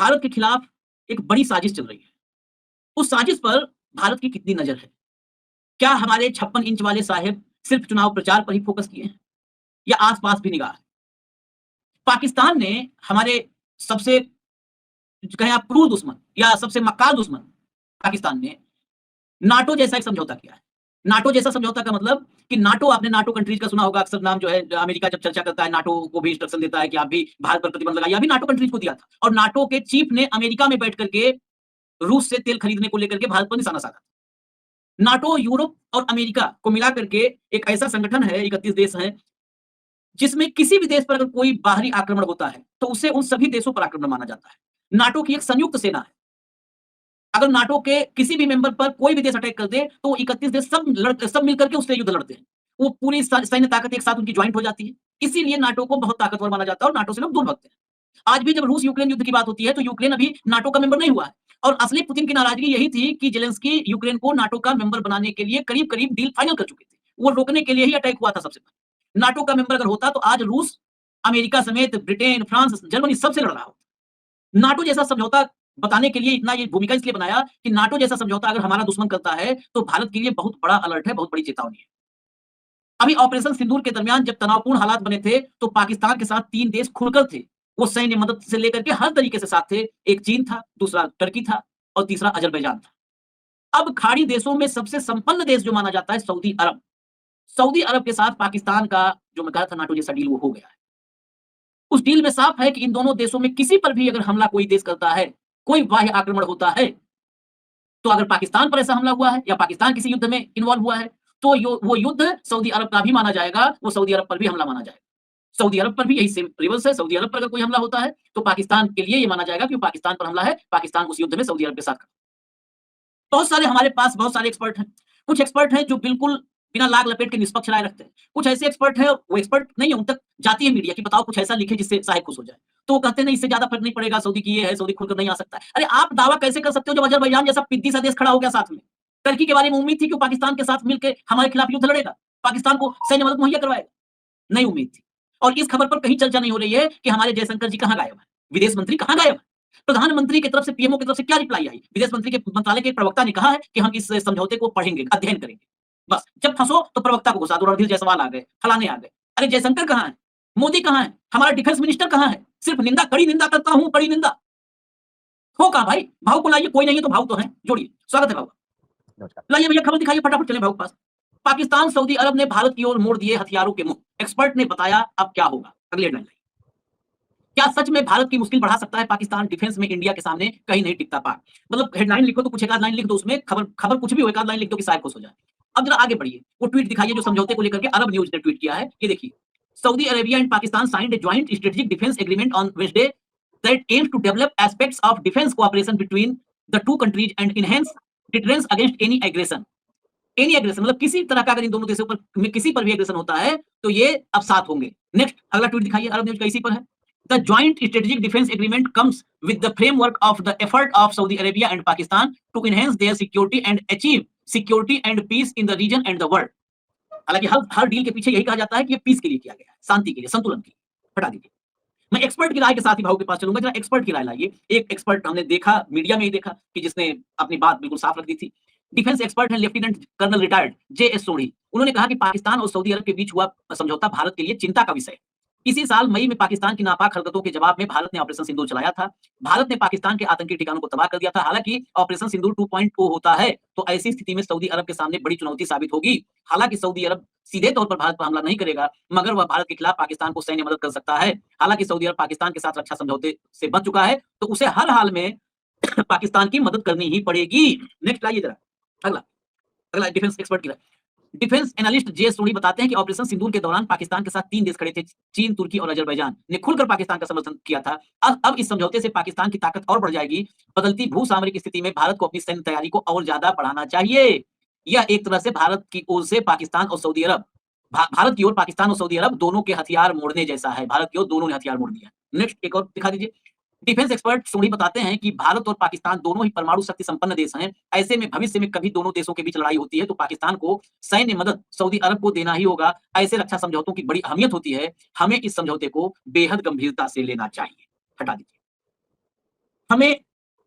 भारत के खिलाफ एक बड़ी साजिश चल रही है। उस साजिश पर भारत की कितनी नज़र है? क्या हमारे 56 इंच वाले साहेब सिर्फ चुनाव प्रचार पर ही फोकस किए हैं या आस-पास भी निगाह है? पाकिस्तान ने हमारे सबसे कहें आप क्रूर दुश्मन या सबसे मक्कार दुश्मन पाकिस्तान ने नाटो जैसा एक समझौता किया है। नाटो जैसा समझौता का मतलब कि नाटो आपने नाटो कंट्रीज का सुना होगा अक्सर नाम जो है अमेरिका जब चर्चा करता है नाटो को भी इंस्ट्रक्शन देता है कि आप भी भारत पर प्रतिबंध लगाइए, अभी नाटो कंट्रीज को दिया था और नाटो के चीफ ने अमेरिका में बैठ करके रूस से तेल खरीदने को लेकर के भारत पर निशाना साधा। नाटो यूरोप और अमेरिका को मिला करके एक ऐसा संगठन है, 31 देश हैं, जिसमें किसी भी देश पर अगर कोई बाहरी आक्रमण होता है, तो उसे उन सभी देशों पर आक्रमण माना जाता है। नाटो की एक संयुक्त सेना है। अगर नाटो के किसी भी मेंबर पर कोई भी देश अटैक कर दे, तो 31 देश सब मिलकर के उससे युद्ध लड़ते हैं। वो पूरी सैन्य ताकत एक साथ उनकी जॉइंट हो जाती है। इसीलिए नाटो को बहुत ताकतवर माना जाता है और नाटो से लोग दूर भगते हैं। आज भी जब रूस यूक्रेन युद्ध की बात होती है, तो यूक्रेन अभी नाटो का मेंबर नहीं हुआ है और असली पुतिन की नाराजगी यही थी कि ज़ेलेंस्की यूक्रेन को नाटो का मेंबर बनाने के लिए करीब-करीब डील फाइनल कर चुके थे। वो रोकने के लिए ही अटैक हुआ था सबसे पहले। नाटो का मेंबर अगर होता, तो आज रूस, अमेरिका समेत ब्रिटेन, फ्रांस, जर्मनी सबसे लड़ रहा होता। नाटो जैसा समझौता बताने के लिए इतना ये भूमिका इसलिए बनाया कि नाटो जैसा समझौता अगर हमारा दुश्मन करता है, तो भारत के लिए बहुत बड़ा अलर्ट है, बहुत बड़ी चेतावनी है। अभी ऑपरेशन सिंदूर के दरमियान जब तनावपूर्ण हालात बने थे, तो पाकिस्तान के साथ 3 देश खुलकर थे। वो सैन्य मदद से लेकर के हर तरीके से साथ थे। एक चीन था, दूसरा टर्की था और तीसरा अज़रबैजान था। अब खाड़ी देशों में सबसे संपन्न देश जो माना जाता है सऊदी अरब। सऊदी अरब के साथ पाकिस्तान का जो मैं कहा था नाटो जैसा डील वो हो गया है। उस डील में साफ है कि इन दोनों देशों में किसी पर भी अगर हमला कोई देश करता है, कोई बाह्य आक्रमण होता है, तो अगर पाकिस्तान पर ऐसा हमला हुआ है या पाकिस्तान किसी युद्ध में इन्वॉल्व हुआ है, तो वो युद्ध सऊदी अरब का भी माना जाएगा, वो सऊदी अरब पर भी हमला माना जाएगा। सऊदी अरब पर भी यही सेम रिवर्स है, सऊदी अरब पर अगर कोई हमला होता है, तो पाकिस्तान के लिए ये माना जाएगा कि वो पाकिस्तान पर हमला है, पाकिस्तान उस युद्ध में सऊदी अरब के साथ खड़ा। बहुत सारे हमारे पास बहुत सारे एक्सपर्ट हैं। कुछ एक्सपर्ट हैं जो बिल्कुल बिना लाग लपेट के निष्पक्ष राय रखते हैं। कुछ ऐसे एक्सपर्ट हैं, वो एक्सपर्ट नहीं है, उन तक जाती है मीडिया कि बताओ कुछ ऐसा लिखे जिससे साहेब खुश हो जाए। तो वो कहते हैं नहीं इससे ज़्यादा फ़र्क नहीं पड़ेगा, सऊदी की ये है, सऊदी खुलकर नहीं आ सकता है। अरे आप दावा कैसे कर सकते हो जब अज़रबैजान जैसा पिद्दी सा देश खड़ा हो गया साथ में? टर्की के बारे में उम्मीद थी कि वो पाकिस्तान के साथ मिलके हमारे खिलाफ युद्ध लड़ेगा, पाकिस्तान को सैन्य मदद मुहैया करवाएगा। नहीं उम्मीद थी। और इस खबर पर कहीं चर्चा नहीं हो रही है कि हमारे जयशंकर जी कहाँ गायब हैं? विदेश मंत्री कहाँ गायब हैं? प्रधानमंत्री की तरफ से पीएमओ की तरफ से क्या रिप्लाई आई? विदेश मंत्री के मंत्रालय के प्रवक्ता ने कहा है कि हम इस समझौते को पढ़ेंगे, अध्ययन करेंगे। बस जब फंसो तो प्रवक्ता को घुसा दो, रणधीर जायसवाल आ गए, फलाने आ गए। अरे जयशंकर कहाँ है? मोदी कहाँ है? हमारा डिफेंस मिनिस्टर कहाँ है? सिर्फ निंदा, कड़ी निंदा करता हूँ, कड़ी निंदा। हो कहाँ भाई? भाऊ को लाइए, कोई नहीं है तो भाऊ तो हैं, जोड़िए। स्वागत है भाऊ का। नमस्कार। लाइए भैया खबर दिखाइए, फटाफट चलें भाऊ के पास। पाकिस्तान, सऊदी अरब ने भारत की ओर मोड़ दिए हथियारों के मुँह। एक्सपर्ट ने बताया अब क्या होगा? अगली हेडलाइन लाइए। क्या सच में भारत की मुश्किल बढ़ा सकता है पाकिस्तान? डिफेंस में इंडिया के सामने कहीं नहीं टिकता पाक। मतलब हेडलाइन लिखो तो कुछ एक आध लाइन लिख दो उसमें, खबर कुछ भी हो, एक आध लाइन लिख दो कि साहब खुश हो जाए। अब जरा आगे बढ़िए, वो ट्वीट दिखाइए जो समझौते को लेकर के अरब न्यूज़ ने ट्वीट किया है। ये देखिए, Saudi Arabia and Pakistan signed a joint strategic defence agreement on Wednesday that aims to develop aspects of defence cooperation between the two countries and enhance deterrence against any aggression. Any aggression मतलब किसी तरह का अगर इन दोनों देशों पर में किसी पर भी एग्रेशन होता है, तो ये अब साथ होंगे। नेक्स्ट अगला ट्वीट दिखाइए, अरब न्यूज़ का इसी पर है। The joint strategic defense agreement comes with the framework of the effort of Saudi Arabia and Pakistan to enhance their security and achieve security and peace in the region and the world. हालांकि हर deal के पीछे यही कहा जाता है कि ये piece के लिए किया गया है, शांति के लिए, संतुलन के लिए। हटा दीजिए। मैं एक्सपर्ट की राय के साथ ही भाव के पास चलूंगा, जरा एक्सपर्ट की राय लाइए। एक एक्सपर्ट हमने देखा, मीडिया में ही देखा कि जिसने अपनी बात बिल्कुल साफ रख दी थी। डिफेंस एक्सपर्ट है lieutenant colonel retired J S. Sodhi. उन्होंने कहा कि पाकिस्तान और सऊदी अरब के बीच हुआ समझौता भारत के लिए चिंता का विषय है। इसी साल मई में पाकिस्तान की नापाक हरकतों के जवाब में भारत ने ऑपरेशन सिंदूर चलाया था। भारत ने पाकिस्तान के आतंकी ठिकानों को तबाह कर दिया था। हालांकि ऑपरेशन सिंदूर 2.0 होता है, तो ऐसी स्थिति में सऊदी अरब के सामने बड़ी चुनौती साबित होगी। हालांकि सऊदी अरब सीधे तौर पर भारत पर हमला नहीं करेगा, मगर वह भारत के खिलाफ पाकिस्तान को सैन्य मदद कर सकता है। हालांकि सऊदी अरब पाकिस्तान के साथ रक्षा समझौते से बच चुका है, तो उसे हर हाल में पाकिस्तान की मदद करनी ही पड़ेगी। नेक्स्ट लाइए जरा, अगला अगला डिफेंस एक्सपर्ट की राय। डिफेंस एनालिस्ट जे सोनी बताते हैं कि ऑपरेशन सिंदूर के दौरान पाकिस्तान के साथ 3 देश खड़े थे, चीन, तुर्की और अजरबैजान ने खुलकर पाकिस्तान का समर्थन किया था। अब इस समझौते से पाकिस्तान की ताकत और बढ़ जाएगी। बदलती भूसामरिक स्थिति में भारत को अपनी सैन्य तैयारी को और ज्यादा बढ़ाना चाहिए। यह एक तरह से भारत की ओर से पाकिस्तान और सऊदी अरब भारत की ओर पाकिस्तान और सऊदी अरब दोनों के हथियार मोड़ने जैसा है। भारत की ओर दोनों ने हथियार मोड़ दिया। नेक्स्ट एक और दिखा दीजिए। डिफेंस एक्सपर्ट सोढ़ी बताते हैं कि भारत और पाकिस्तान दोनों ही परमाणु शक्ति संपन्न देश हैं। ऐसे में भविष्य में कभी दोनों देशों के बीच लड़ाई होती है, तो पाकिस्तान को सैन्य मदद सऊदी अरब को देना ही होगा। ऐसे रक्षा समझौतों की बड़ी अहमियत होती है। हमें इस समझौते को बेहद गंभीरता से लेना चाहिए। हटा दीजिए। हमें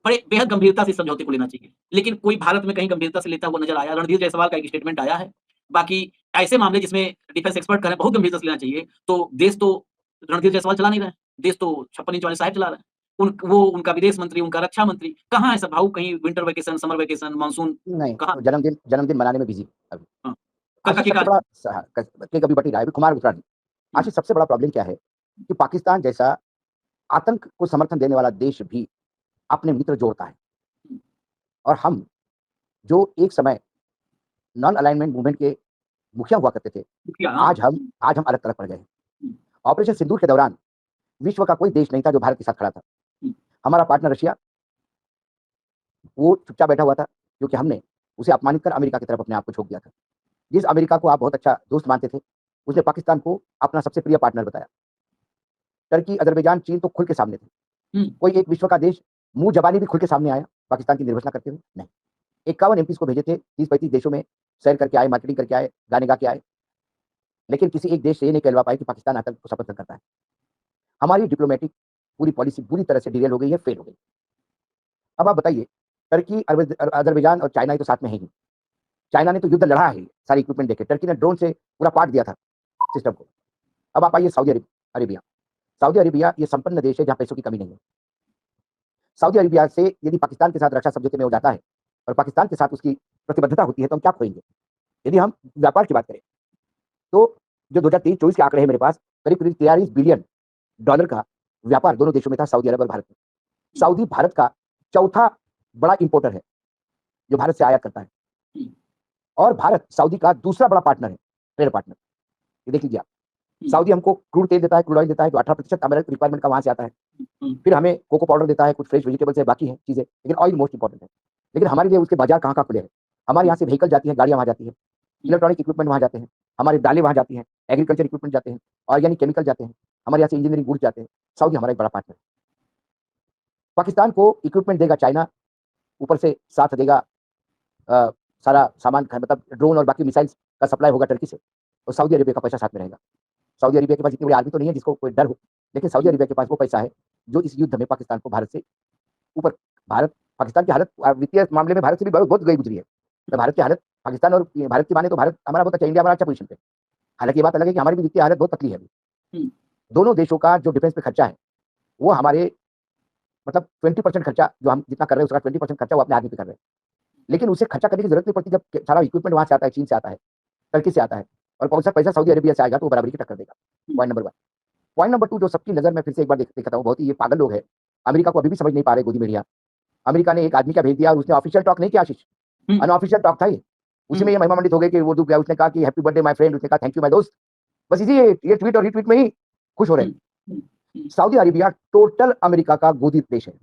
बड़े बेहद गंभीरता से इस समझौते को लेना चाहिए। लेकिन कोई भारत में कहीं गंभीरता से लेता हुआ नज़र आया? रणधीर जायसवाल का एक स्टेटमेंट आया है। बाकी ऐसे मामले जिसमें डिफेंस एक्सपर्ट कह रहे हैं बहुत गंभीरता से लेना चाहिए, तो देश तो रणधीर जायसवाल चला नहीं रहे हैं। देश तो 56 इंच वाले साहब चला रहे हैं। वो उनका विदेश मंत्री, उनका रक्षा मंत्री, कहाँ है सब भाऊ? कहीं winter vacation, summer vacation, monsoon, नहीं, कहाँ? वो जन्मदिन जन्मदिन मनाने में बिज़ी अभी। हाँ, काका आशीष के सबसे कार। बड़ा केक अभी बटी रहा है, अभी खुमार उतरा नहीं। आशीष सबसे बड़ा प्रॉब्लम क्या है कि पाकिस्तान जैसा आतंक को समर्थन देने वाला देश भी अपने मित्र जोड़ता है और हम जो एक समय नॉन अलाइनमेंट मूवमेंट के मुखिया हुआ करते थे, क्या? हाँ। आज हम अलग-थलग पड़ गए हैं। ऑपरेशन सिंदूर के दौरान विश्व का कोई देश नहीं था जो भारत के साथ खड़ा था। हमारा पार्टनर रशिया, वो चुपचाप बैठा हुआ था क्योंकि हमने उसे अपमानित कर अमेरिका की तरफ अपने आप को झोंक दिया था। जिस अमेरिका को आप बहुत अच्छा दोस्त मानते थे, उसने पाकिस्तान को अपना सबसे प्रिय पार्टनर बताया। टर्की, अज़रबैजान, चीन तो खुल के सामने थे। कोई एक विश्व का देश मुँह ज़बानी भी खुल के सामने आया पाकिस्तान की निर्वचना करते हुए? नहीं। 51 एमपीज़ को भेजे थे, 30-35 देशों में सैर करके आए, मार्केटिंग करके आए, गाने गा के आए। लेकिन किसी एक देश से ये नहीं कहलवा पाए कि पाकिस्तान आतंक को समर्थन करता है। हमारी डिप्लोमैटिक पूरी पॉलिसी पूरी तरह से डिरेल हो गई है, फेल हो गई। अब आप बताइए, टर्की, अज़रबैजान और चाइना ये तो साथ में है ही। चाइना ने तो युद्ध लड़ा है सारी इक्विपमेंट देके। टर्की ने ड्रोन से पूरा पाट दिया था सिस्टम को। अब आप आइए सऊदी अरेबिया। सऊदी अरेबिया ये संपन्न देश है जहाँ पैसों की कमी नहीं है। सऊदी अरेबिया से यदि पाकिस्तान के साथ रक्षा समझौते में हो जाता है और पाकिस्तान के साथ उसकी प्रतिबद्धता होती है तो हम क्या खोएंगे? यदि हम व्यापार की बात करें तो जो 2023-24 के आंकड़े हैं मेरे पास, करीब-करीब 43 बिलियन डॉलर का व्यापार दोनों देशों में था, सऊदी अरब और भारत में। सऊदी भारत का चौथा बड़ा इंपोर्टर है, जो भारत से आयात करता है। और भारत सऊदी का दूसरा बड़ा पार्टनर है, ट्रेड पार्टनर। ये देख लीजिए आप। सऊदी हमको क्रूड तेल देता है, क्रूड ऑयल देता है, जो 18% हमारे रिक्वायरमेंट का वहाँ से आता है। फिर हमें कोको पाउडर देता है, कुछ फ्रेश वेजिटेबल्स है, बाकी है चीज़ें, लेकिन ऑयल मोस्ट इंपोर्टेंट है। लेकिन हमारे लिए उसके बाज़ार कहाँ-कहाँ खुले हैं। हमारे यहाँ से व्हीकल जाती है, गाड़ियाँ वहाँ जाती हैं, इलेक्ट्रॉनिक इक्विपमेंट वहाँ जाते हैं, हमारी दालें वहाँ जाती हैं, एग्रीकल्चर इक्विपमेंट जाते हैं, ऑर्गेनिक केमिकल जाते हैं, हमारे यहाँ से इंजीनियरिंग गुड्स जाते हैं। सऊदी हमारा एक बड़ा पार्टनर है। पाकिस्तान को इक्विपमेंट देगा चाइना, ऊपर से साथ देगा अ, सारा सामान मतलब ड्रोन और बाकी मिसाइल्स का सप्लाई होगा टर्की से और सऊदी अरेबिया का पैसा साथ में रहेगा। सऊदी अरेबिया के पास इतनी बड़ी आर्मी तो नहीं है जिसको कोई डर हो, लेकिन सऊदी अरेबिया के पास वो पैसा है जो इस युद्ध में पाकिस्तान को भारत से ऊपर पाकिस्तान की हालत वित्तीय मामले में भारत से भी बहुत गई गुजरी है। तो भारत की हालत पाकिस्तान और भारत की माने तो भारत हमारा बहुत अच्छा, इंडिया हमारा अच्छा पोजीशन पे। हालाँकि ये बात अलग है कि हमारी भी वित्तीय हालत बहुत पतली है अभी। दोनों देशों का जो डिफेंस पे खर्चा है, वो हमारे मतलब 20% खर्चा जो हम जितना कर रहे हैं उसका 20% खर्चा वो अपने आदमी पे कर रहे हैं। लेकिन उसे खर्चा करने की ज़रूरत नहीं पड़ती जब सारा इक्विपमेंट वहाँ से आता है, चीन से आता है, टर्की से आता है और कौन सा पैसा सऊदी अरेबिया से आएगा तो वो बराबरी की टक्कर देगा। Point number 1। पॉइंट नंबर 2 जो सबकी नज़र में फिर से एक बार दिखाता हूँ, बहुत ही ये पागल लोग हैं। अमेरिका को अभी भी समझ नहीं पा रहे गोदी मीडिया। अमेरिका ने एक आदमी क्या भेज दिया और उसने ऑफिशियल टॉक नहीं किया आशीष, अनऑफिशियल टॉक था ये। उसी में ये महिमा मंडित हो गई कि वो गया, उसने कहा कि हैप्पी बर्थडे माय फ्रेंड, उसने कहा थैंक यू माय दोस्त। बस इसी ये ट्वीट और रीट्वीट में ही खुश हो रहे हैं। सऊदी अरेबिया टोटल अमेरिका का गोदी देश है।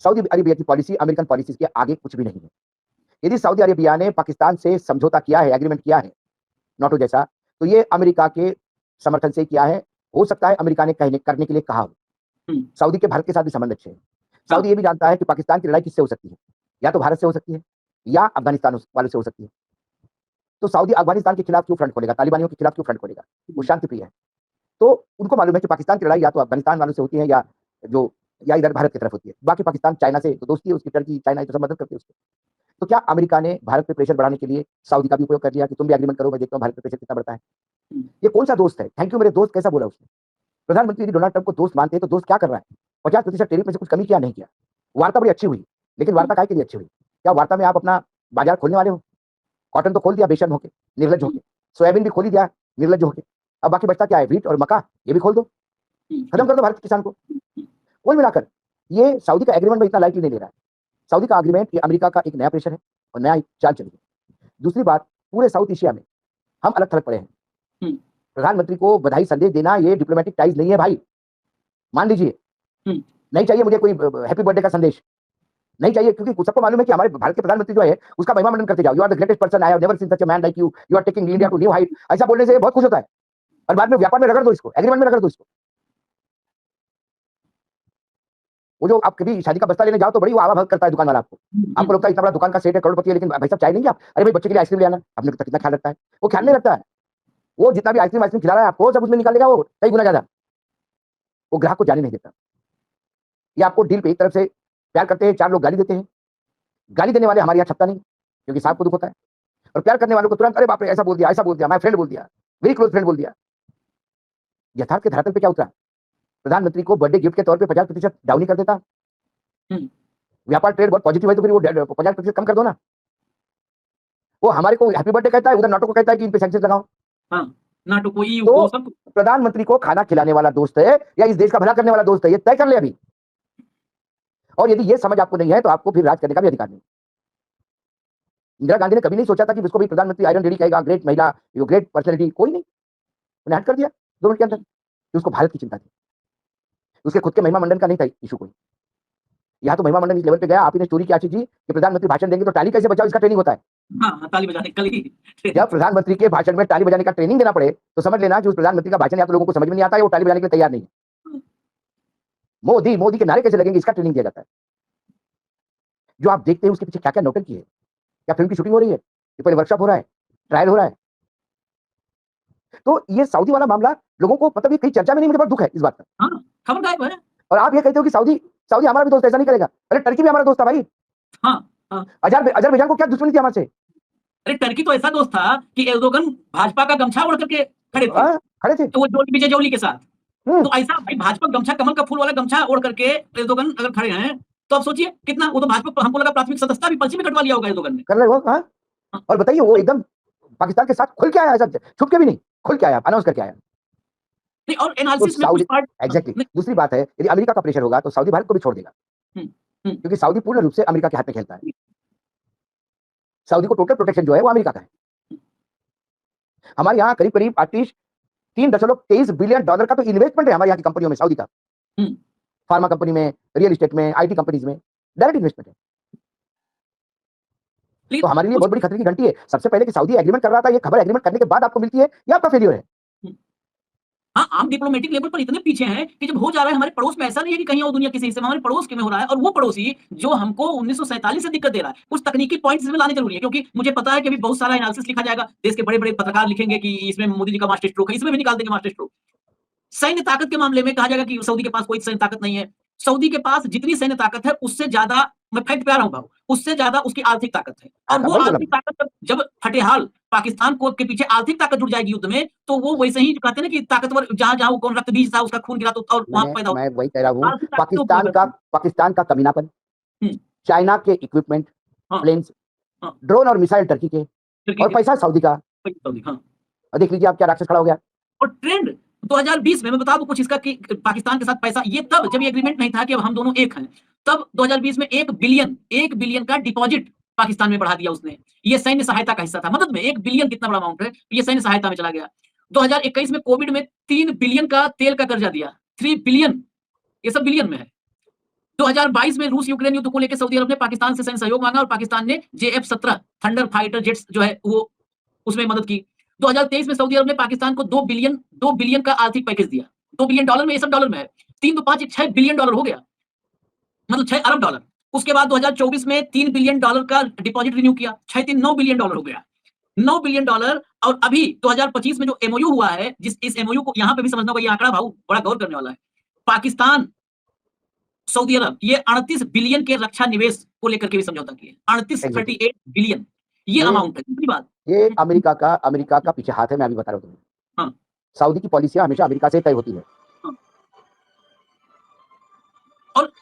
सऊदी अरेबिया की पॉलिसी अमेरिकन पॉलिसीज़ के आगे कुछ भी नहीं है। यदि सऊदी अरेबिया ने पाकिस्तान से समझौता किया है, एग्रीमेंट किया है, नाटो जैसा, तो ये अमेरिका के समर्थन से किया है। हो सकता है अमेरिका ने करने के लिए कहा हो। सऊदी के भारत के साथ भी संबंध अच्छे हैं। सऊदी ये भी जानता है कि पाकिस्तान की लड़ाई किससे हो सकती है, या तो भारत से हो सकती है या अफगानिस्तान वालों से हो सकती है। तो सऊदी अफगानिस्तान के खिलाफ क्यों फ्रंट खोलेगा, तालिबानियों के खिलाफ क्यों फ्रंट खोलेगा? वो शांति प्रिय है। तो उनको मालूम है कि पाकिस्तान की लड़ाई या तो अफगानिस्तान वालों से होती है या इधर भारत की तरफ होती है। बाकी पाकिस्तान चाइना से तो दोस्ती है उसकी, टर्की चाइना ये तो सब मदद करते हैं उसको। तो क्या अमेरिका ने भारत पे प्रेशर बढ़ाने के लिए सऊदी का भी उपयोग कर लिया कि तुम भी एग्रीमेंट करो, मैं देखता हूँ भारत पे प्रेशर कितना बढ़ता है। ये कौन सा दोस्त है? थैंक यू मेरे दोस्त कैसा बोला उसने? प्रधानमंत्री यदि डोनाल्ड ट्रंप को दोस्त मानते हैं तो दोस्त क्या कर रहा है? 50% टैरिफ में से कुछ कमी किया नहीं किया। वार्ता बड़ी अच्छी हुई, लेकिन वार्ता काहे के लिए अच्छी हुई? क्या वार्ता में आप अपना बाजार खोलने वाले हो? कॉटन तो खोल दिया बेशर्म होके, निर्लज्ज होके, सोयाबीन भी खोल ही दिया निर्लज्ज होके। अब बाकी बचता क्या है? व्हीट और मक्का, ये भी खोल दो, खत्म कर दो भारत के किसान को। कुल मिलाकर ये सऊदी का एग्रीमेंट में इतना लाइटली नहीं ले रहा है। सऊदी का एग्रीमेंट ये अमेरिका का एक नया प्रेशर है और नया चाल चली है। दूसरी बात, पूरे साउथ एशिया में हम अलग-थलग पड़े हैं। प्रधानमंत्री को बधाई संदेश देना ये डिप्लोमैटिक टाइज नहीं है भाई, मान लीजिए। नहीं चाहिए मुझे कोई हैप्पी बर्थडे का संदेश, नहीं चाहिए, क्योंकि सबको मालूम है कि हमारे भारत के प्रधानमंत्री जो है उसका महिमा मंडन करते जाओ। You are the greatest person, I have never seen such a man like you are taking India to new height. ऐसा बोलने से बहुत खुश होता है और बाद में व्यापार में रगड़ दो इसको, एग्रीमेंट में रगड़ दो इसको। वो जो आप कभी शादी का बस्ता लेने जाओ तो बड़ी वो आवा भगत करता है दुकान वाला आपको। आपको लगता है इतना बड़ा दुकान का सेट है, करोड़पति है, लेकिन भाई साहब चाय लेंगे आप? अरे भाई बच्चे के लिए आइसक्रीम ले आना। आपने कितना ख्याल रखता है? वो ख्याल नहीं रखता है। वो जितना भी आइसक्रीम खिला रहा है आपको सब उसमें निकालेगा वो कई गुना ज्यादा। वो ग्राहक को जाने नहीं देता। या आपको डील पे एक तरफ से प्यार करते हैं, 4 लोग गाली देते हैं। गाली देने वाले हमारे यहाँ छपता नहीं, क्योंकि साहब को दुख होता है, और प्यार करने वालों को तुरंत अरे बाप रे ऐसा बोल दिया, माय फ्रेंड बोल दिया, वेरी क्लोज फ्रेंड बोल दिया। यथार्थ के धरातल पे क्या उतरा? प्रधानमंत्री को बर्थडे गिफ्ट के तौर पे 50% डाउनी कर देता। व्यापार ट्रेड बहुत पॉजिटिव है तो फिर वो 50% कम कर दो ना। वो हमारे को हैप्पी बर्थडे कहता है, उधर नाटो को कहता है कि इन पे सैंक्शन लगाओ। नाटो को EU तो को सब प्रधानमंत्री को खाना खिलाने वाला दोस्त है या इस देश का भला करने वाला दोस्त है, ये तय कर ले अभी। और यदि ये समझ आपको नहीं है तो आपको फिर राज करने का भी अधिकार नहीं। इंदिरा गांधी ने कभी नहीं सोचा था कि उसको भी प्रधानमंत्री आयरन लेडी कहेगा, ग्रेट महिला, यू ग्रेट पर्सनैलिटी, कोई नहीं। उन्हें हट कर दिया 2 मिनट के अंदर कि उसको भारत की चिंता थी, उसके खुद के महिमा मंडन का नहीं था इशू कोई। यहाँ तो महिमा मंडन इस लेवल पे गया। आप ने स्टोरी क्या चीज जी कि प्रधानमंत्री भाषण देंगे तो ताली कैसे बजाओ, इसका ट्रेनिंग होता है। ताली बजाने कल ही जब प्रधानमंत्री के भाषण में ताली बजाने का ट्रेनिंग देना पड़े तो समझ लेना कि उस प्रधानमंत्री का भाषण या तो लोगों को समझ में नहीं आता है, वो ताली बजाने के लिए तैयार नहीं है। मोदी मोदी के नारे कैसे लगेंगे, इसका ट्रेनिंग दिया जाता है। जो आप देखते हैं उसके पीछे क्या क्या नौटंकी है, क्या फिल्म की शूटिंग हो रही है, ये पहले वर्कशॉप हो रहा है, ट्रायल हो रहा है। तो ये सऊदी वाला मामला लोगों को मतलब ये कहीं चर्चा में नहीं, मुझे बहुत दुख है इस बात का। खबर गायब है। और आप ये कहते हो कि सऊदी हमारा भी दोस्त, ऐसा नहीं करेगा। अरे टर्की भी हमारा दोस्त था भाई। अजरबैजान को क्या दुश्मनी थी हमारे से? अरे टर्की तो ऐसा दोस्त था कि एर्दोगन भाजपा का गमछा ओढ़ करके खड़े थे तो वो विजय जोली के साथ। तो ऐसा भाई भाजपा गमछा, कमल का फूल वाला गमछा ओढ़ करके एर्दोगन अगर खड़े हैं तो आप सोचिए कितना, वो तो भाजपा हमको लगा प्राथमिक सदस्यता भी पर्ची में कटवा लिया होगा एर्दोगन ने। कर रहे हो। हाँ। और बताइए वो एकदम पाकिस्तान के साथ खुल के आया, सब छुप के भी नहीं, खुल के आया, अनाउंस करके आया। नहीं, और एनालिसिस में कुछ पार्ट एग्जैक्टली। दूसरी बात है, यदि अमेरिका का प्रेशर होगा तो सऊदी भारत को भी छोड़ देगा, क्योंकि सऊदी पूर्ण रूप से अमेरिका के हाथ में खेलता है। सऊदी को टोटल प्रोटेक्शन जो है वो अमेरिका का है। हमारे यहाँ करीब करीब एटलीस्ट $3.23 बिलियन का तो इन्वेस्टमेंट है हमारे यहाँ की कंपनियों में, सऊदी का। फार्मा कंपनी में, रियल एस्टेट में, IT कंपनीज में डायरेक्ट इन्वेस्टमेंट है। तो हमारे लिए बहुत बड़ी खतरे की घंटी है। सबसे पहले कि सऊदी एग्रीमेंट कर रहा था, ये खबर एग्रीमेंट करने के बाद आपको मिलती है, या आपका फेलियर है। हाँ, हम डिप्लोमेटिक लेवल पर इतने पीछे हैं कि जब हो जा रहा है हमारे पड़ोस में, ऐसा नहीं है कि कहीं और दुनिया किसी हिस्से में, हमारे पड़ोस के में हो रहा है। और वो पड़ोसी जो हमको 1947 से दिक्कत दे रहा है, कुछ तकनीकी पॉइंट्स इसमें लाने जरूरी है, क्योंकि मुझे पता है कि अभी बहुत सारा एनालिसिस लिखा जाएगा, देश के बड़े-बड़े पत्रकार लिखेंगे कि इसमें मोदी जी का मास्टर स्ट्रोक है, इसमें भी निकाल देंगे मास्टर स्ट्रोक। सैन्य ताकत के मामले में कहा जाएगा कि सऊदी के पास कोई सैन्य ताकत नहीं है। सऊदी के पास जितनी सैन्य ताकत है उससे ज्यादा, मैं फैक्ट पे आ रहा हूँ, उससे ज्यादा उसकी आर्थिक ताकत है। और वो आर्थिक ताकत जब फटेहाल पाकिस्तान को के पीछे आर्थिक ताकत जुड़ जाएगी युद्ध में, तो वो वैसे ही कहते हैं ना कि ताकतवर जहां वो कौन रक्त बीज था उसका खून गिरा तो और वहां पैदा हो। मैं वही कह रहा हूँ, पाकिस्तान का कमीनापन, चाइना के इक्विपमेंट, प्लेन्स, ड्रोन और मिसाइल टर्की के, और पैसा सऊदी का। देख लीजिए आप क्या राक्षस खड़ा हो गया। और ट्रेंड 2020 में मैं बता दूं कुछ इसका कि पाकिस्तान के साथ पैसा, ये तब जब ये एग्रीमेंट नहीं था कि अब हम दोनों एक हैं, तब 2020 में 1 बिलियन का डिपॉजिट पाकिस्तान में बढ़ा दिया उसने। ये सैन्य सहायता का हिस्सा था, मदद में 1 बिलियन कितना बड़ा अमाउंट है, ये सैन्य सहायता में चला गया। 2021 में कोविड में 3 बिलियन का तेल का कर्जा दिया, 3 बिलियन, ये सब बिलियन में है। 2022 में रूस यूक्रेन युद्ध को लेकर सऊदी अरब ने पाकिस्तान से सैन्य सहयोग मांगा और पाकिस्तान ने JF-17 थंडर फाइटर जेट्स जो है वो उसमें मदद की। 2023 में सऊदी अरब ने पाकिस्तान को 2 बिलियन का आर्थिक पैकेज दिया। $2 बिलियन में, ये सब डॉलर में है। 3 तो 5 6 बिलियन डॉलर हो गया, मतलब 6 अरब डॉलर। उसके बाद 2024 में $3 बिलियन का डिपॉजिट रिन्यू किया, 6 9 बिलियन डॉलर हो गया, $9 बिलियन। और अभी 2025 में जो MOU हुआ है, जिस इस MOU को यहां पे भी समझना होगा, ये आंकड़ा भाऊ बड़ा गौर करने वाला है। पाकिस्तान सऊदी अरब ये 38 बिलियन के रक्षा निवेश को लेकर के भी समझौता किए, 38 बिलियन ये अमाउंट है। दूसरी बात, ये अमेरिका का पीछे हाथ है, मैं अभी बता रहा हूँ तुम्हें। सऊदी की पॉलिसियां हमेशा अमेरिका से तय होती है। और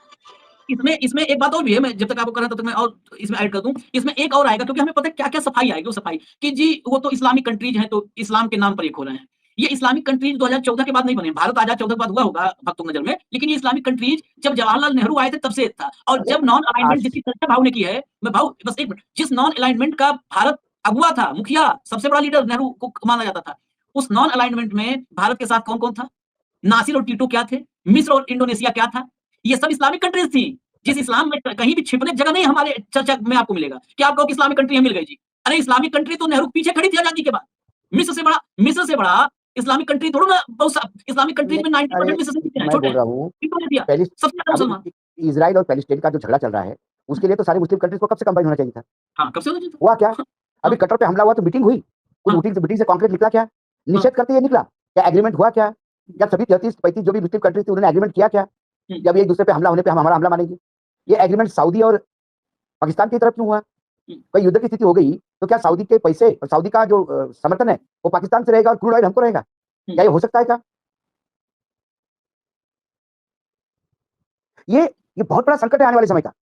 इसमें एक बात और भी है, मैं जब तक आपको कर रहा था तो मैं और इसमें ऐड कर दूं, इसमें एक और आएगा, क्योंकि हमें पता है क्या क्या सफाई आएगी। वो सफाई कि जी वो तो इस्लामिक कंट्रीज हैं, तो इस्लाम के नाम पर एक हो रहे हैं। ये इस्लामिक कंट्रीज 2014 के बाद नहीं बने, भारत आजाद 14 के बाद हुआ होगा भक्तों नजर में, लेकिन ये इस्लामिक कंट्रीज जब जवाहरलाल नेहरू आए थे तब से था। और जब नॉन अलाइनमेंट जिसकी चर्चा भाव ने की है, मैं भाव बस एक मिनट, जिस नॉन अलाइनमेंट का भारत अगुआ था, मुखिया, सबसे बड़ा लीडर नेहरू को माना जाता था, उस नॉन अलाइनमेंट में भारत के साथ कौन कौन था? नासिर और टीटो क्या थे? मिस्र और इंडोनेशिया क्या था? ये सब इस्लामिक कंट्रीज थी। जिस इस्लाम में कहीं भी छिपने जगह नहीं हमारे चर्चा में आपको मिलेगा। क्या आप कहो कि इस्लामिक कंट्री मिल गई जी? अरे इस्लामिक कंट्री तो नेहरू पीछे खड़ी थी आजादी के बाद। मिस्र से बड़ा इस्लामिक कंट्री थोड़ा ना, बहुत इस्लामिक कंट्रीज में 90% मिस्र से पीछे है, छोटे हैं। सबसे ज्यादा मुसलमान इजराइल और पैलेस्टाइन का जो झगड़ा चल रहा है, उसके लिए तो सारे मुस्लिम कंट्रीज को कब से कंबाइन होना चाहिए था। हाँ, कब से होना चाहिए था? हुआ क्या? अभी कतर पे हमला हुआ तो मीटिंग हुई, कुछ मीटिंग से कॉन्क्रीट निकला क्या? निषेध करते ये निकला क्या? एग्रीमेंट हुआ क्या? क्या सभी 33-35 जो भी मुस्लिम कंट्रीज थी उन्होंने एग्रीमेंट किया क्या? कि अब एक दूसरे पे हमला होने पे हम हमारा हमला मानेंगे। ये एग्रीमेंट सऊदी और पाकिस्तान की तरफ क्यों हुआ? कोई युद्ध की स्थिति हो गई तो क्या सऊदी के पैसे और सऊदी का जो समर्थन है वो पाकिस्तान से रहेगा और क्रूड ऑयल हमको रहेगा? क्या ये हो सकता है क्या? ये बहुत बड़ा संकट है आने वाले समय का,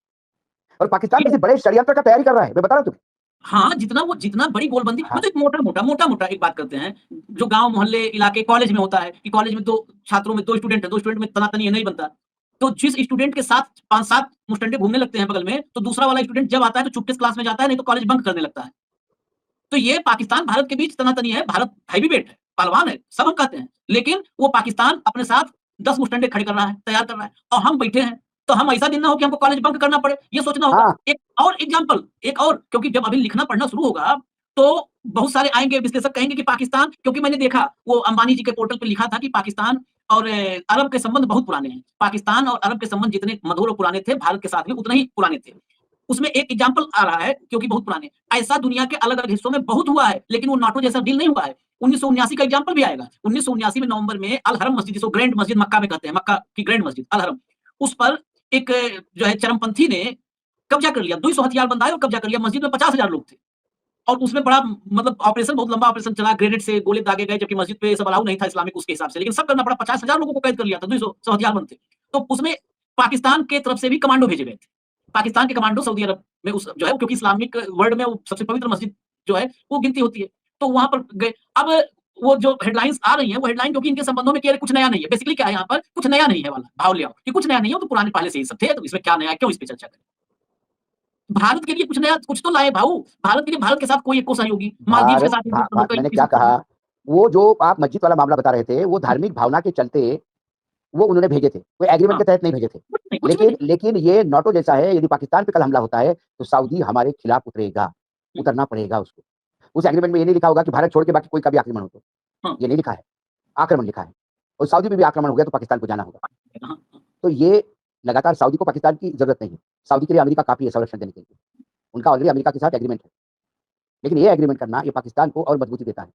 और पाकिस्तान किसी बड़े षड्यंत्र का तैयारी कर रहा है, मैं बता रहा हूं तुम्हें। हाँ, जितना बड़ी गोलबंदी हाँ। मतलब मोटा-मोटा एक बात करते हैं, जो गाँव, मोहल्ले, इलाके, कॉलेज में होता है कि कॉलेज में 2 छात्रों में 2 स्टूडेंट है, 2 स्टूडेंट में तना-तनी नहीं बनता। तो जिस स्टूडेंट के साथ 5-7 मुस्टंडे घूमने लगते हैं बगल में, तो दूसरा वाला स्टूडेंट जब आता है तो चुपके से क्लास में जाता है, नहीं तो कॉलेज बंक करने लगता है। तो ये पाकिस्तान भारत के बीच तना-तनी है, भारत हैवी वेट है, पहलवान है, सब हम कहते हैं। लेकिन वो पाकिस्तान अपने साथ 10 मुस्टंडे खड़े कर रहा है, तैयार कर रहा है और हम बैठे हैं। तो हम ऐसा दिन ना हो कि हमको कॉलेज बंक करना पड़े, ये सोचना होगा। हाँ। एक और क्योंकि जब अभी लिखना पढ़ना शुरू होगा, तो बहुत सारे आएँगे विश्लेषक कहेंगे कि पाकिस्तान, क्योंकि मैंने देखा वो अंबानी जी के पोर्टल पे लिखा था कि पाकिस्तान और अरब के संबंध बहुत पुराने हैं। पाकिस्तान और अरब के संबंध जितने मधुर और पुराने थे, भारत के साथ भी उतने ही पुराने थे। उसमें एक एग्जाम्पल आ रहा है क्योंकि बहुत पुराने, ऐसा दुनिया के अलग-अलग हिस्सों में बहुत हुआ है, लेकिन वो नाटो जैसा डील नहीं हुआ है। 1979 का एग्जाम्पल भी आएगा। 1979 में नवंबर में अल हरम मस्जिद, जिसको ग्रैंड मस्जिद मक्का में कहते हैं, मक्का की ग्रैंड मस्जिद अल हरम, उस पर एक जो है चरमपंथी ने कब्जा कर लिया। 200 हथियारबंद आए और कब्जा कर लिया। मस्जिद में 50,000 लोग थे और उसमें बड़ा मतलब ऑपरेशन, बहुत लंबा ऑपरेशन चला। ग्रेनेड से गोले दागे गए, जबकि मस्जिद पे ये सब अलाउ नहीं था इस्लामिक उसके हिसाब से, लेकिन सब करना पड़ा। 50,000 लोगों को कैद कर लिया था। 200 हथियारबंद थे। तो उसमें पाकिस्तान के तरफ से भी कमांडो भेजे गए थे। पाकिस्तान के कमांडो सऊदी अरब में उस जो है, क्योंकि इस्लामिक वर्ल्ड में वो सबसे पवित्र मस्जिद जो है वो गिनती होती है, तो वहां पर गए। अब वो जो हेडलाइंस आ रही है, वो हेडलाइन क्योंकि इनके संबंधों में कुछ नया नहीं है। बेसिकली क्या है, यहाँ पर कुछ नया नहीं है वाला भाव ले आओ कि कुछ नया नहीं है, तो पुराने पहले से ही सब थे, तो इसमें क्या नया है, क्यों इस पे चर्चा करें। भारत के लिए कुछ नया कुछ तो लाए भाऊ। भारत के लिए, भारत के साथ कोई एको सहयोगी, मालदीव के साथ मैंने क्या कहा, वो जो आप मस्जिद वाला मामला बता रहे थे, वो धार्मिक भावना के चलते वो उन्होंने भेजे थे, कोई एग्रीमेंट के तहत नहीं भेजे थे। लेकिन ये नाटो जैसा है, यदि पाकिस्तान पे कल हमला होता है तो सऊदी हमारे खिलाफ उतरेगा, उतरना पड़ेगा उसको। उस एग्रीमेंट में ये नहीं लिखा होगा कि भारत छोड़ के बाकी कोई का भी आक्रमण हो तो, ये नहीं लिखा है, आक्रमण लिखा है। और सऊदी में भी आक्रमण हो गया तो पाकिस्तान को जाना होगा। तो ये लगातार सऊदी को पाकिस्तान की जरूरत नहीं है। सऊदी के लिए अमेरिका काफी है संरक्षण देने के लिए, उनका ऑलरेडी अमेरिका के साथ एग्रीमेंट है। लेकिन ये एग्रीमेंट करना ये पाकिस्तान को और मजबूती देता है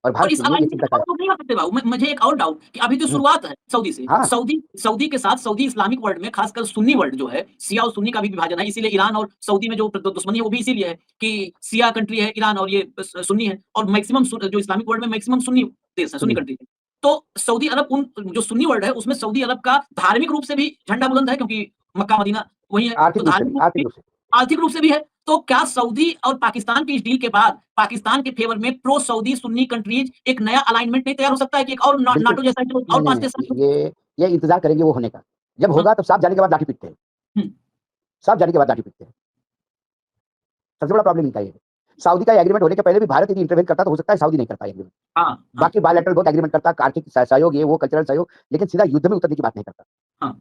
और भारत इस के लिए ये अलाइनमेंट चिंता में और नहीं आ सकते भाऊ। मुझे एक और डाउट कि अभी तो शुरुआत है सऊदी से। हाँ। सऊदी के साथ सऊदी इस्लामिक वर्ल्ड में, खासकर सुन्नी वर्ल्ड जो है, शिया और सुन्नी का भी विभाजन है। इसीलिए ईरान और सऊदी में जो दुश्मनी है वो भी इसीलिए है कि शिया कंट्री है ईरान और ये सुन्नी है, और मैक्सिमम जो इस्लामिक वर्ल्ड में मैक्सिमम सुन्नी देश है, सुन्नी कंट्री है। तो सऊदी अरब, उन जो सुन्नी वर्ल्ड है उसमें सऊदी अरब का धार्मिक रूप से भी झंडा बुलंद है, क्योंकि मक्का मदीना वही है। तो धार्मिक रूप से, आर्थिक रूप से भी है। तो क्या सऊदी और पाकिस्तान की इस डील के बाद पाकिस्तान के फेवर में प्रो सऊदी सुन्नी कंट्रीज एक नया अलाइनमेंट नहीं तैयार हो सकता है कि एक और नाटो जैसा और 5 देश? ये इंतजार करेंगे वो होने का। जब होगा तब साफ जाने के बाद लाठी पीटते हैं, साफ जाने के बाद लाठी पीटते हैं। सबसे बड़ा प्रॉब्लम इनका ये है। सऊदी का एग्रीमेंट होने के पहले भी भारत यदि इंटरवेन करता तो हो सकता है सऊदी नहीं कर पाए एग्रीमेंट। बाकी बायलैटरल बहुत एग्रीमेंट करता, आर्थिक सहयोग, ये वो कल्चरल सहयोग, लेकिन सीधा युद्ध में उतरने की बात नहीं करता।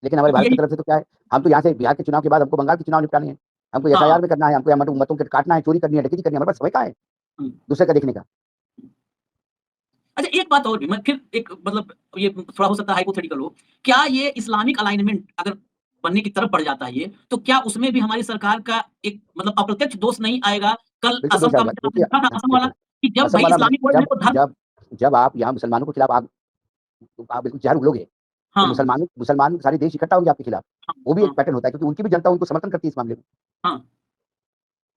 लेकिन हमारे भारत की तरफ से तो क्या है, हम तो यहाँ से बिहार के चुनाव के बाद हमको बंगाल के चुनाव निपटाने हैं, हमको एफआईआर में करना है, हमको यहाँ मतों के काटना है, चोरी करनी है, डकैती करनी है। हमारे पास समय कहाँ है दूसरे का देखने का। अच्छा, एक बात और भी, मैं फिर एक मतलब ये थोड़ा हो सकता है हाइपोथेटिकल हो, क्या ये इस्लामिक अलाइनमेंट अगर बनने की तरफ बढ़ जाता है ये, तो क्या उसमें भी हमारी सरकार का एक मतलब अप्रत्यक्ष दोष नहीं आएगा? कल असम का असम वाला कि जब भाई इस्लामिक वर्ल्ड में तो धर्म, जब आप यहाँ मुसलमानों के खिलाफ आप बिल्कुल जहर उगलोगे, तो मुसलमान सारे देश इकट्ठा होंगे आपके खिलाफ। वो भी एक पैटर्न होता है, क्योंकि उनकी भी जनता उनको समर्थन करती है इस मामले में।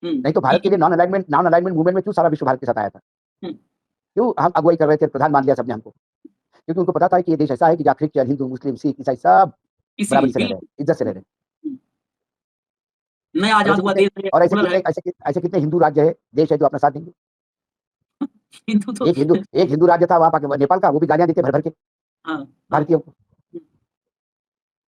नहीं तो भारत के लिए नॉन अलाइनमेंट मूवमेंट में क्यों सारा विश्व भारत के साथ आया था? क्यों हम अगुवाई कर रहे थे, प्रधान मान लिया सबने हमको? क्योंकि उनको पता था कि ये देश ऐसा है कि जहाँ क्रिश्चियन, हिंदू, मुस्लिम, सिख, ईसाई सब बराबरी से रह रहे हैं, इज्जत से रह रहे हैं। नया आजाद हुआ देश है। और ऐसे कितने हिंदू राज्य है, देश है जो अपना साथ देंगे? एक हिंदू राज्य था वहां पर नेपाल का, वो भी गालियां देते भर भर के भारतीयों को।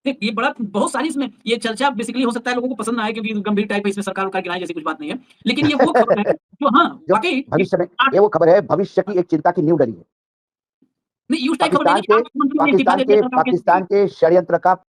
ये बड़ा बहुत सारी इसमें ये चर्चा बेसिकली हो सकता है लोगों को पसंद ना आए, क्योंकि गंभीर टाइप है, इसमें सरकार गिराए जैसी कुछ बात नहीं है, लेकिन ये वो खबर है जो वाकई भविष्य में, ये वो खबर है भविष्य की एक चिंता की नींव डली है। नहीं, पाकिस्तान के षड्यंत्र का